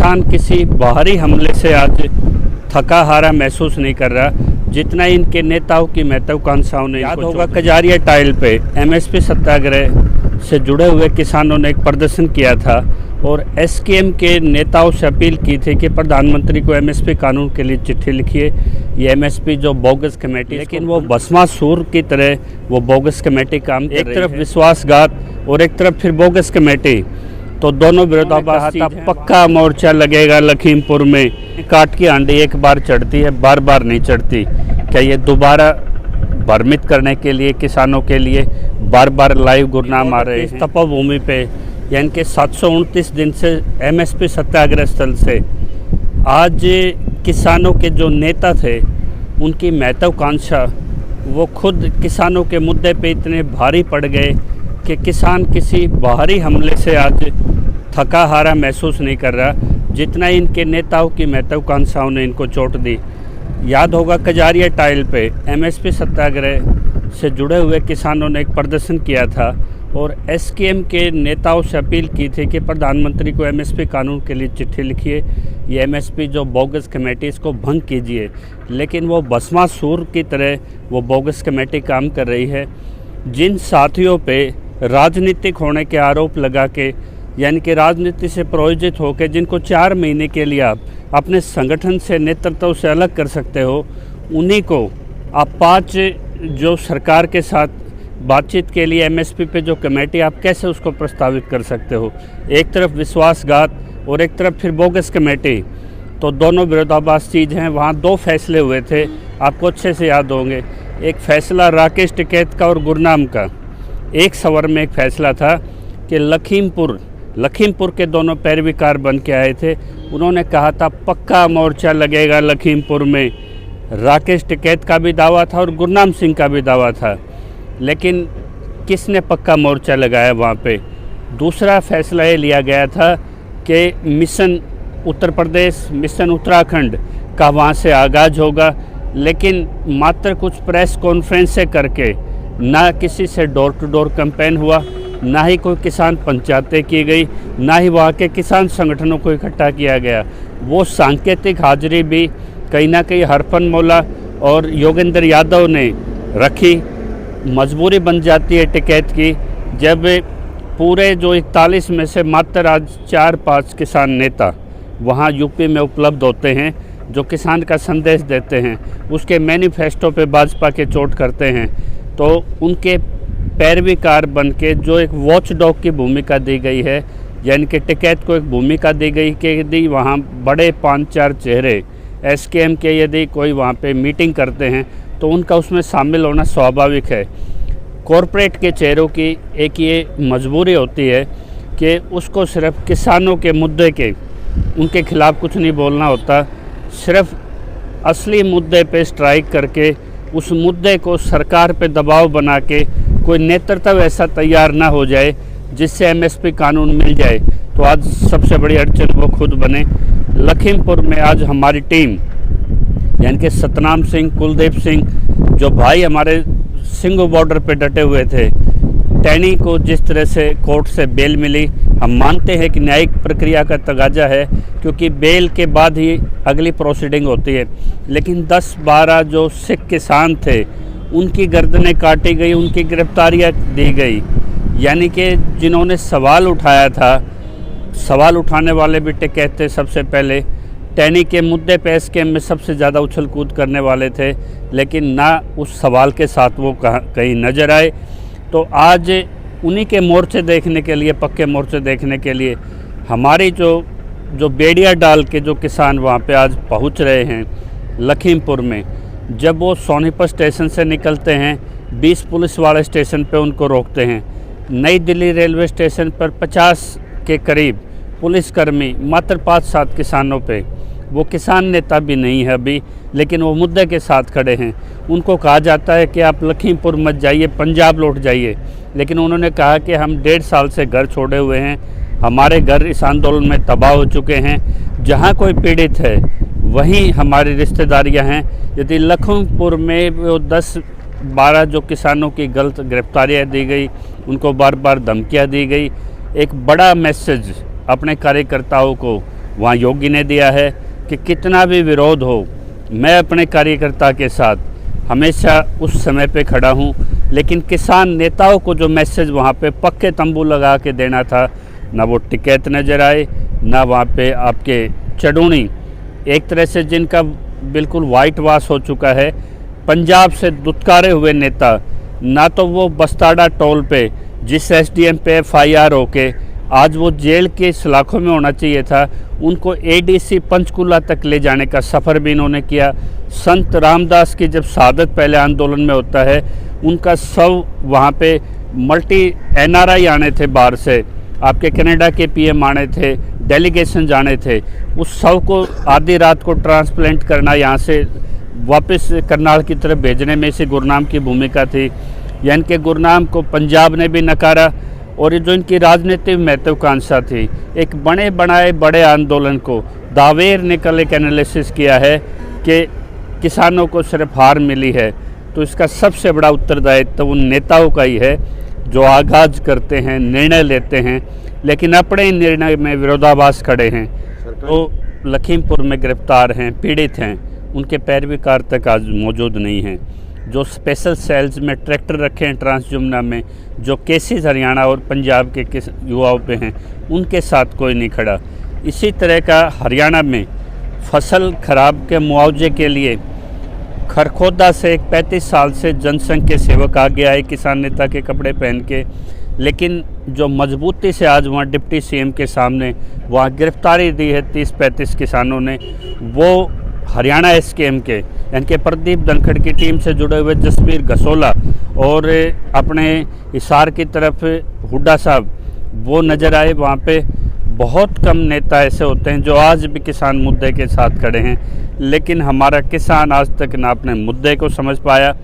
किसान किसी बाहरी हमले से आज थका हारा महसूस नहीं कर रहा जितना इनके नेताओं की महत्वाकांक्षाओं ने। याद होगा कजारिया टाइल पे एमएसपी सत्याग्रह से जुड़े हुए किसानों ने एक प्रदर्शन किया था और एसकेएम के नेताओं से अपील की थी कि प्रधानमंत्री को एमएसपी कानून के लिए चिट्ठी लिखिए। ये एमएसपी जो बोगस कमेटी, लेकिन वो भस्मासुर की तरह वो बोगस कमेटी काम कर रही है। एक तरफ विश्वासघात और एक तरफ फिर बोगस कमेटी, तो दोनों विरोधाभास था। पक्का मोर्चा लगेगा लखीमपुर में। काट की हांडी एक बार चढ़ती है, बार बार नहीं चढ़ती। क्या ये दोबारा भ्रमित करने के लिए किसानों के लिए बार बार लाइव गुरनाम आ रहे हैं? तपोभूमि पे यानी कि 729 दिन से एमएसपी सत्याग्रह स्थल से आज किसानों के जो नेता थे उनकी महत्वाकांक्षा वो खुद किसानों के मुद्दे पे इतने भारी पड़ गए कि किसान किसी बाहरी हमले से आज थका हारा महसूस नहीं कर रहा जितना इनके नेताओं की महत्वाकांक्षाओं ने इनको चोट दी। याद होगा कजारिया टाइल पे एमएसपी सत्याग्रह से जुड़े हुए किसानों ने एक प्रदर्शन किया था और एसकेएम के नेताओं से अपील की थी कि प्रधानमंत्री को एमएसपी कानून के लिए चिट्ठी लिखिए। ये एमएसपी जो बोगस कमेटी, इसको भंग कीजिए। लेकिन वो भस्मासुर की तरह वो बोगस कमेटी काम कर रही है। जिन साथियों पे राजनीतिक होने के आरोप लगा के, यानी कि राजनीति से प्रोजित होकर जिनको 4 महीने के लिए आप अपने संगठन से, नेतृत्व से अलग कर सकते हो, उन्हीं को आप 5 जो सरकार के साथ बातचीत के लिए एमएसपी पे जो कमेटी, आप कैसे उसको प्रस्तावित कर सकते हो? एक तरफ विश्वासघात और एक तरफ फिर बोगस कमेटी, तो दोनों विरोधाभास चीज़ हैं। वहाँ 2 फैसले हुए थे, आपको अच्छे से याद होंगे। एक फैसला राकेश टिकैत का और गुरनाम का। एक सवर में एक फैसला था कि लखीमपुर के दोनों पैरवीकार बन के आए थे। उन्होंने कहा था पक्का मोर्चा लगेगा लखीमपुर में। राकेश टिकैत का भी दावा था और गुरनाम सिंह का भी दावा था, लेकिन किसने पक्का मोर्चा लगाया वहाँ पे? दूसरा फैसला ये लिया गया था कि मिशन उत्तर प्रदेश, मिशन उत्तराखंड का वहाँ से आगाज़ होगा, लेकिन मात्र कुछ प्रेस कॉन्फ्रेंसें करके, ना किसी से डोर टू डोर कैंपेन हुआ, ना ही कोई किसान पंचायतें की गई, ना ही वहाँ के किसान संगठनों को इकट्ठा किया गया। वो सांकेतिक हाजिरी भी कहीं ना कहीं हरफन मौला और योगेंद्र यादव ने रखी। मजबूरी बन जाती है टिकैत की जब पूरे जो 41 में से मात्र आज 4-5 किसान नेता वहाँ यूपी में उपलब्ध होते हैं, जो किसान का संदेश देते हैं, उसके मैनिफेस्टो पे भाजपा के चोट करते हैं, तो उनके पैरवीकार बन के जो एक वॉच डॉग की भूमिका दी गई है, यानी कि टिकैत को एक भूमिका दी गई कि यदि वहाँ बड़े 5-4 चेहरे एसकेएम के यदि कोई वहाँ पे मीटिंग करते हैं तो उनका उसमें शामिल होना स्वाभाविक है। कॉरपोरेट के चेहरों की एक ये मजबूरी होती है कि उसको सिर्फ किसानों के मुद्दे के, उनके खिलाफ कुछ नहीं बोलना होता, सिर्फ असली मुद्दे पे स्ट्राइक करके उस मुद्दे को सरकार पे दबाव बना के कोई नेतृत्व ऐसा तैयार ना हो जाए जिससे एमएसपी कानून मिल जाए। तो आज सबसे बड़ी अड़चन वो खुद बने। लखीमपुर में आज हमारी टीम, यानी कि सतनाम सिंह, कुलदीप सिंह, जो भाई हमारे सिंगू बॉर्डर पे डटे हुए थे, टैनी को जिस तरह से कोर्ट से बेल मिली, हम मानते हैं कि न्यायिक प्रक्रिया का तगाजा है, क्योंकि बेल के बाद ही अगली प्रोसीडिंग होती है। लेकिन 10-12 जो सिख किसान थे उनकी गर्दनें काटी गई, उनकी गिरफ्तारियां दी गई। यानी कि जिन्होंने सवाल उठाया था, सवाल उठाने वाले भी टिकैत थे सबसे पहले, टैनी के मुद्दे पे एसकेएम में सबसे ज़्यादा उछल कूद करने वाले थे, लेकिन ना उस सवाल के साथ वो कहीं नज़र आए। तो आज उन्हीं के मोर्चे देखने के लिए, पक्के मोर्चे देखने के लिए हमारी जो बेड़िया डाल के जो किसान वहाँ पे आज पहुँच रहे हैं लखीमपुर में, जब वो सोनीपत स्टेशन से निकलते हैं 20 पुलिस वाले स्टेशन पे उनको रोकते हैं। नई दिल्ली रेलवे स्टेशन पर 50 के करीब पुलिसकर्मी मात्र 5-7 किसानों पे, वो किसान नेता भी नहीं है अभी, लेकिन वो मुद्दे के साथ खड़े हैं। उनको कहा जाता है कि आप लखीमपुर मत जाइए, पंजाब लौट जाइए, लेकिन उन्होंने कहा कि हम 1.5 साल से घर छोड़े हुए हैं, हमारे घर इस आंदोलन में तबाह हो चुके हैं, जहाँ कोई पीड़ित है वहीं हमारी रिश्तेदारियाँ हैं। यदि लखीमपुर में वो 10-12 जो किसानों की गलत गिरफ्तारियाँ दी गई, उनको बार बार धमकियाँ दी गई, एक बड़ा मैसेज अपने कार्यकर्ताओं को वहाँ योगी ने दिया है कि कितना भी विरोध हो, मैं अपने कार्यकर्ता के साथ हमेशा उस समय पे खड़ा हूँ। लेकिन किसान नेताओं को जो मैसेज वहाँ पे पक्के तंबू लगा के देना था, ना वो टिकैत नज़र आए, ना वहाँ पे आपके चढ़ूनी, एक तरह से जिनका बिल्कुल वाइट वाश हो चुका है, पंजाब से दुत्कारे हुए नेता, ना तो वो बस्ताड़ा टोल पे जिस एसडीएम पे FIR होके आज वो जेल के सलाखों में होना चाहिए था, उनको ADC पंचकुला तक ले जाने का सफ़र भी इन्होंने किया। संत रामदास की जब शहादत पहले आंदोलन में होता है, उनका शव वहाँ पे मल्टी NRI आने थे बाहर से, आपके कनाडा के PM आने थे, डेलीगेशन जाने थे, उस शव को आधी रात को ट्रांसप्लांट करना, यहाँ से वापस करनाल की तरफ भेजने में से गुरनाम की भूमिका थी। यानी कि गुरनाम को पंजाब ने भी नकारा। और ये जो इनकी राजनीतिक महत्वाकांक्षा थी, एक बने बनाए बड़े आंदोलन को दावेर ने कल एक एनालिसिस किया है कि किसानों को सिर्फ हार मिली है, तो इसका सबसे बड़ा उत्तरदायित्व तो उन नेताओं का ही है जो आगाज करते हैं, निर्णय लेते हैं, लेकिन अपने निर्णय में विरोधाभास खड़े हैं। तो लखीमपुर में गिरफ्तार हैं, पीड़ित हैं, उनके पैरवीकार तक आज मौजूद नहीं हैं। जो स्पेशल सेल्स में ट्रैक्टर रखे हैं ट्रांस जमुना में, जो केसेस हरियाणा और पंजाब के युवाओं पे हैं, उनके साथ कोई नहीं खड़ा। इसी तरह का हरियाणा में फसल खराब के मुआवजे के लिए खरखोदा से एक 35 साल से जनसंघ के सेवक आ गया है किसान नेता के कपड़े पहन के, लेकिन जो मजबूती से आज वहाँ डिप्टी CM के सामने वहाँ गिरफ्तारी दी है 30-35 किसानों ने, वो हरियाणा SKM के यानी कि प्रदीप धनखड़ की टीम से जुड़े हुए जसबीर गसोला और अपने हिसार की तरफ हुड्डा साहब वो नज़र आए। वहाँ पे बहुत कम नेता ऐसे होते हैं जो आज भी किसान मुद्दे के साथ खड़े हैं, लेकिन हमारा किसान आज तक ना अपने मुद्दे को समझ पाया।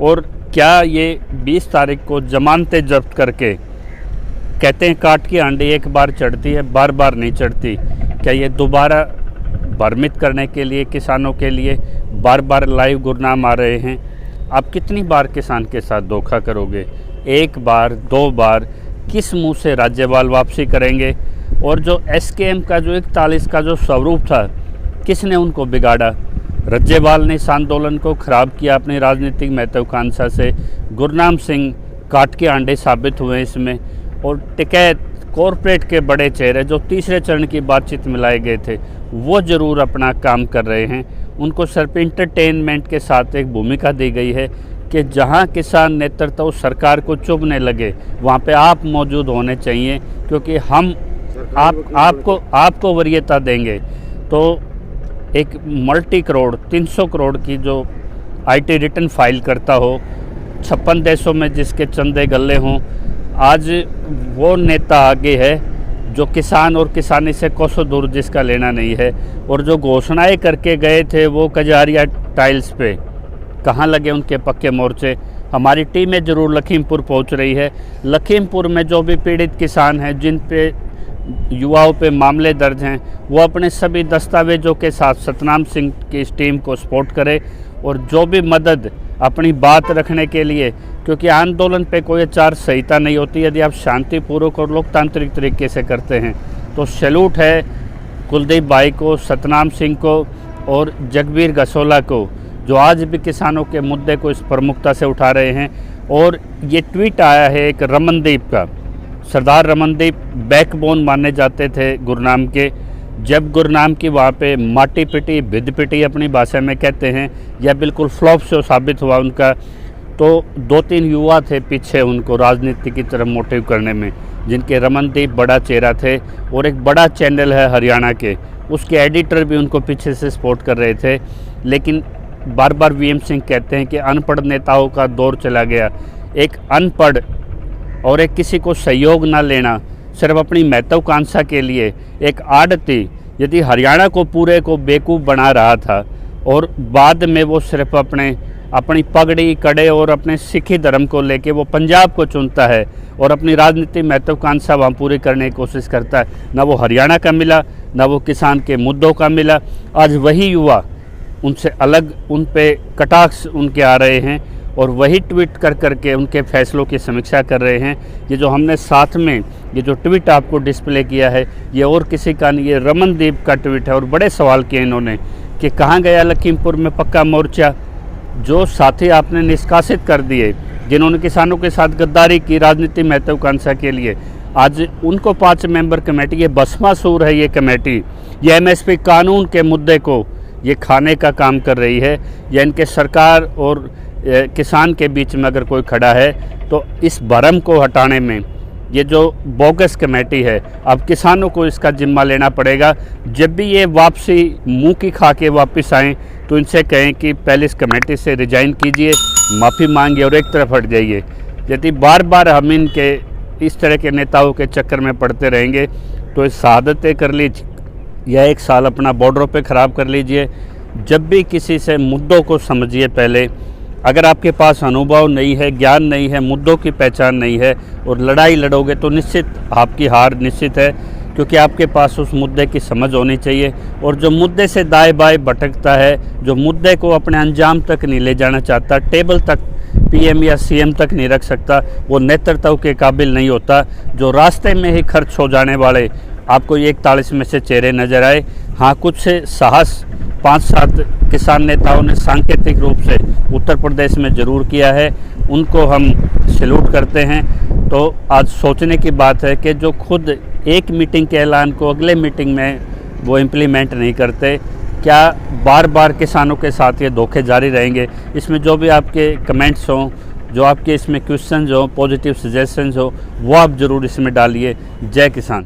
और क्या ये 20 तारीख को जमानतें जब्त करके, कहते हैं काट की हांडी एक बार चढ़ती है, बार बार नहीं चढ़ती, क्या ये दोबारा भ्रमित करने के लिए किसानों के लिए बार बार लाइव गुरनाम आ रहे हैं? आप कितनी बार किसान के साथ धोखा करोगे? एक बार, 2 बार, किस मुंह से राज्यपाल वापसी करेंगे? और जो SKM का जो 41 का जो स्वरूप था, किसने उनको बिगाड़ा? राज्यपाल ने इस आंदोलन को ख़राब किया अपनी राजनीतिक महत्वाकांक्षा से। गुरनाम सिंह काट के आंडे साबित हुए इसमें। और टिकैत कॉरपोरेट के बड़े चेहरे जो तीसरे चरण की बातचीत में लाए गए थे, वो ज़रूर अपना काम कर रहे हैं। उनको सिर्फ इंटरटेनमेंट के साथ एक भूमिका दी गई है कि जहां किसान नेतृत्व सरकार को चुभने लगे, वहां पे आप मौजूद होने चाहिए, क्योंकि हम आपको वरीयता देंगे। तो एक मल्टी करोड़ 300 करोड़ की जो IT रिटर्न फाइल करता हो, 56 देशों में जिसके चंदे गल्ले हों, आज वो नेता आगे है जो किसान और किसानी से कोसों दूर जिसका लेना नहीं है। और जो घोषणाएं करके गए थे वो कजारिया टाइल्स पे, कहाँ लगे उनके पक्के मोर्चे? हमारी टीमें ज़रूर लखीमपुर पहुंच रही है। लखीमपुर में जो भी पीड़ित किसान हैं, जिन पे युवाओं पे मामले दर्ज हैं, वो अपने सभी दस्तावेजों के साथ सतनाम सिंह की इस टीम को सपोर्ट करे। और जो भी मदद अपनी बात रखने के लिए, क्योंकि आंदोलन पे कोई आचार संहिता नहीं होती, यदि आप शांतिपूर्वक और लोकतांत्रिक तरीके से करते हैं तो सैल्यूट है कुलदीप भाई को, सतनाम सिंह को और जगबीर गसोला को, जो आज भी किसानों के मुद्दे को इस प्रमुखता से उठा रहे हैं। और ये ट्वीट आया है एक रमनदीप का। सरदार रमनदीप बैकबोन माने जाते थे गुरनाम के। जब गुरनाम की वहाँ पे माटी पिटी भिद पिटी अपनी भाषा में कहते हैं, यह बिल्कुल फ्लॉप से साबित हुआ उनका। तो 2-3 युवा थे पीछे उनको राजनीति की तरफ मोटिव करने में, जिनके रमनदीप बड़ा चेहरा थे। और एक बड़ा चैनल है हरियाणा के, उसके एडिटर भी उनको पीछे से सपोर्ट कर रहे थे। लेकिन बार बार VM सिंह कहते हैं कि अनपढ़ नेताओं का दौर चला गया। एक अनपढ़ और एक किसी को सहयोग ना लेना, सिर्फ अपनी महत्वाकांक्षा के लिए एक आड़ती, यदि हरियाणा को पूरे को बेवकूफ़ बना रहा था और बाद में वो सिर्फ अपनी पगड़ी कड़े और अपने सिखी धर्म को लेके वो पंजाब को चुनता है और अपनी राजनीतिक महत्वाकांक्षा वहाँ पूरी करने की कोशिश करता है, ना वो हरियाणा का मिला, ना वो किसान के मुद्दों का मिला। आज वही युवा उनसे अलग, उन पे कटाक्ष उनके आ रहे हैं और वही ट्वीट कर करके उनके फैसलों की समीक्षा कर रहे हैं। ये जो हमने साथ में ये जो ट्वीट आपको डिस्प्ले किया है ये और किसी का नहीं, ये रमनदीप का ट्वीट है। और बड़े सवाल किए इन्होंने कि कहाँ गया लखीमपुर में पक्का मोर्चा। जो साथी आपने निष्कासित कर दिए, जिन्होंने किसानों के साथ गद्दारी की राजनीति महत्वाकांक्षा के लिए, आज उनको 5 मेंबर कमेटी, ये भस्मासुर है ये कमेटी, ये MSP कानून के मुद्दे को ये खाने का काम कर रही है। या इनके सरकार और किसान के बीच में अगर कोई खड़ा है तो इस भरम को हटाने में ये जो बोगस कमेटी है, अब किसानों को इसका जिम्मा लेना पड़ेगा। जब भी ये वापसी मुंह की खा के वापस आएँ तो इनसे कहें कि पहले इस कमेटी से रिजाइन कीजिए, माफ़ी मांगिए और एक तरफ हट जाइए। यदि बार बार हम इनके इस तरह के नेताओं के चक्कर में पड़ते रहेंगे तो इस शहादतें कर लीजिए या 1 साल अपना बॉर्डरों पे ख़राब कर लीजिए। जब भी किसी से मुद्दों को समझिए पहले। अगर आपके पास अनुभव नहीं है, ज्ञान नहीं है, मुद्दों की पहचान नहीं है और लड़ाई लड़ोगे तो निश्चित आपकी हार निश्चित है, क्योंकि आपके पास उस मुद्दे की समझ होनी चाहिए। और जो मुद्दे से दाएं बाएं भटकता है, जो मुद्दे को अपने अंजाम तक नहीं ले जाना चाहता, टेबल तक PM या CM तक नहीं रख सकता, वो नेतृत्व के काबिल नहीं होता। जो रास्ते में ही खर्च हो जाने वाले आपको ये 41 में से चेहरे नज़र आए। हाँ, कुछ से साहस 5-7 किसान नेताओं ने सांकेतिक रूप से उत्तर प्रदेश में ज़रूर किया है, उनको हम सैल्यूट करते हैं। तो आज सोचने की बात है कि जो खुद एक मीटिंग के ऐलान को अगले मीटिंग में वो इम्प्लीमेंट नहीं करते, क्या बार बार किसानों के साथ ये धोखे जारी रहेंगे। इसमें जो भी आपके कमेंट्स हों, जो आपके इसमें क्वेश्चंस हो, पॉजिटिव सजेशंस हो, वो आप ज़रूर इसमें डालिए। जय किसान।